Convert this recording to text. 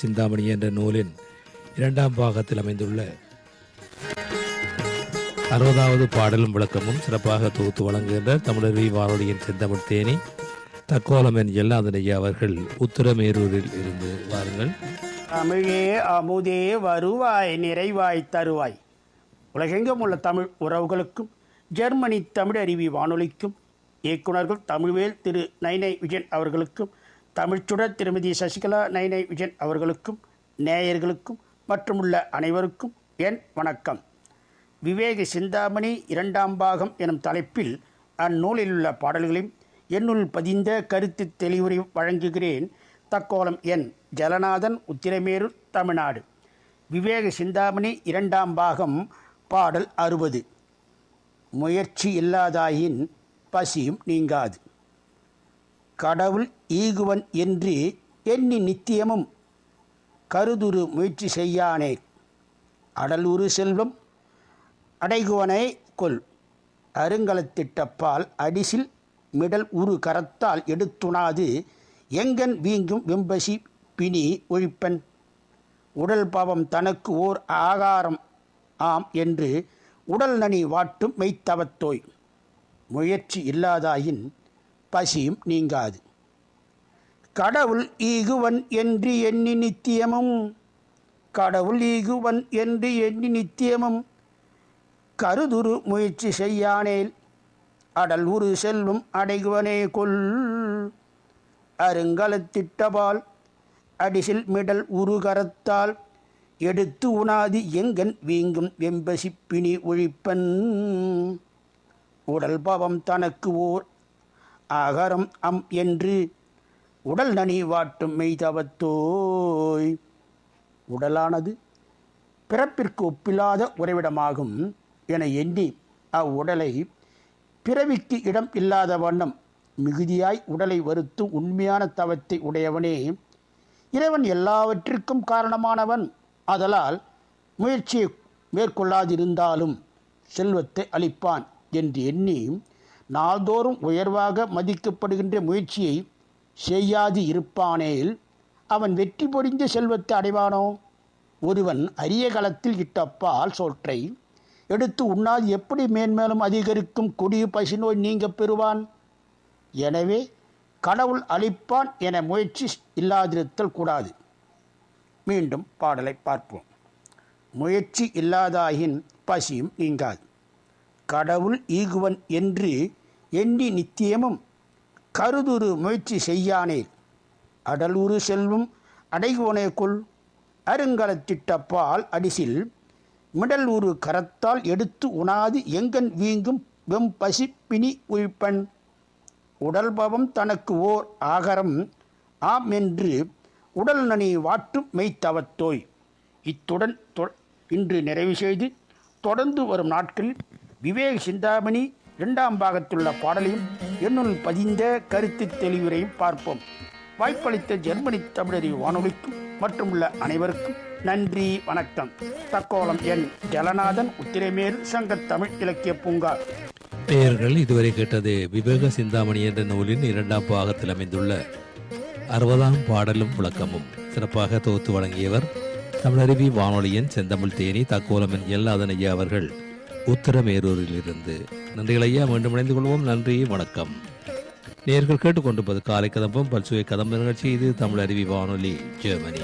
சிந்தாமணி என்ற நூலின் இரண்டாம் பாகத்தில் அமைந்துள்ள 60வது பாடலும் விளக்கமும் சிறப்பாக தொகுத்து வழங்குகின்ற தமிழருவி வானொலியின் செந்தமிழ் தேனி தக்கோலமன் எல்லாதனையா அவர்கள் உத்தரமேரூரில் இருந்து வாருங்கள். தமிழே அமுதே வருவாய் நிறைவாய் தருவாய். உலகெங்கும் உள்ள தமிழ் உறவுகளுக்கும் ஜெர்மனி தமிழருவி வானொலிக்கும் இயக்குநர்கள் தமிழ்வேல் திரு நைனை விஜயன் அவர்களுக்கும் தமிழ்ச்சுடர் திருமதி சசிகலா நைனை விஜயன் அவர்களுக்கும் நேயர்களுக்கும் மற்றும் உள்ள அனைவருக்கும் என் வணக்கம். விவேக சிந்தாமணி இரண்டாம் பாகம் எனும் தலைப்பில் அந்நூலில் உள்ள பாடல்களையும் என்னுள் பதிந்த கருத்து தெளிவுரை வழங்குகிறேன். தக்கோலம் என் ஜலநாதன், உத்திரமேரூர், தமிழ்நாடு. விவேக சிந்தாமணி இரண்டாம் பாகம் பாடல் 60. முயற்சி இல்லாதாயின் பசியும் நீங்காது. கடவுள் ஈகுவன் என்று எண்ணி நித்தியமும் கருதுரு முயற்சி செய்யானே. அடலுறு செல்வம் அடைகுவனை கொல். அருங்கலத்திட்டப்பால் அடிசில் மிடல் உரு கரத்தால் எடுத்துணாது எங்கன் வீங்கும் வெம்பசி பிணி ஒழிப்பன். உடல் பாவம் தனக்கு ஓர் ஆகாரம் ஆம் என்று உடல் நனி வாட்டும் மெய்த்தவத்தோய். முயற்சி இல்லாதாயின் பசியும் நீங்காது. கடவுள் ஈகுவன் என்று எண்ணி நித்தியமும் கடவுள் ஈகுவன் என்று எண்ணி நித்தியமும் கருதுரு முயற்சி செய்யானேல். அடல் உரு செல்வம் அடைகுவனே கொல். அருங்கலத்திட்டபால் அடிசில் மிடல் உருகரத்தால் எடுத்து உணாதி எங்கன் வீங்கும் வெம்பசி பிணி ஒழிப்பன். உடல் பாவம் தனக்கு ஓர் ஆகாரம் அம் என்று உடல் நனி வாட்டும் மெய்தவத்தோய். உடலானது பிறப்பிற்கு ஒப்பில்லாத உறைவிடமாகும் என எண்ணி அவ்வுடலை பிறவிக்கு இடம் இல்லாத வண்ணம் மிகுதியாய் உடலை வருத்து உண்மையான தவத்தை உடையவனே இறைவன் எல்லாவற்றிற்கும் காரணமானவன். ஆதலால் முயற்சியை மேற்கொள்ளாதிருந்தாலும் செல்வத்தை அளிப்பான் என்று எண்ணி நாள்தோறும் உயர்வாக மதிக்கப்படுகின்ற முயற்சியை செய்யாது இருப்பானேல் அவன் வெற்றி பொறிந்த செல்வத்தை அடைவானோ. ஒருவன் அரிய காலத்தில் இட்டப்பால் சோற்றை எடுத்து உண்ணாது எப்படி மேன்மேலும் அதிகரிக்கும் கொடிய பசிநோய் நீங்க பெறுவான். எனவே கடவுள் அளிப்பான் என முயற்சி இல்லாதிருத்தல் கூடாது. மீண்டும் பாடலை பார்ப்போம். முயற்சி இல்லாதாயின் பசியும் நீங்காது. கடவுள் ஈகுவன் என்று எண்ணி நித்தியமும் கருதுரு முயற்சி செய்யானேல். அடல் உரு செல்வம் அடைகுவனே கொல். அருங்கலத்திட்டப்பால் அடிசில் மிடல் உரு கரத்தால் எடுத்து உணாது எங்கன் வீங்கும் வெம் பசி பிணி உழிப்பன். உடல் பவம் தனக்கு ஓர் ஆகரம் ஆம் என்று உடல் நனி வாட்டும் மெய்த்தவத்தோய். இத்துடன் இன்று நிறைவு செய்து தொடர்ந்து வரும் நாட்களில் விவேக சிந்தாமணி இரண்டாம் பாகத்துள்ள பாடலையும் என்னுள் பதிந்த கருத்து தெளிவுரையும் பார்ப்போம். வாய்ப்பளித்த ஜெர்மனி தமிழறிவு வானொலிக்கும் மற்றும் உள்ள அனைவருக்கும் நன்றி, வணக்கம். தக்கோலம் என் ஜலநாதன், உத்திரமேரூர், சங்கத்தமிழ் இலக்கிய பூங்கா. பெயர்கள் இதுவரை கேட்டது விவேக சிந்தாமணி என்ற நூலின் இரண்டாம் பாகத்தில் அமைந்துள்ள 60ஆம் பாடலும் விளக்கமும் சிறப்பாக தொகுத்து வழங்கியவர் தமிழருவி வானொலியின் செந்தமிழ் தேனி தக்கோலமன் எல்லாதனையா அவர்கள் உத்தரமேரூரில் இருந்து. நன்றிகள் ஐயா. மீண்டும் இணைந்து கொள்வோம். நன்றி, வணக்கம். நேர்கள் கேட்டுக்கொண்டிருப்பது காலை கதம்பம் பல்சுவை கதம்ப நிகழ்ச்சி. இது தமிழருவி வானொலி, ஜெர்மனி.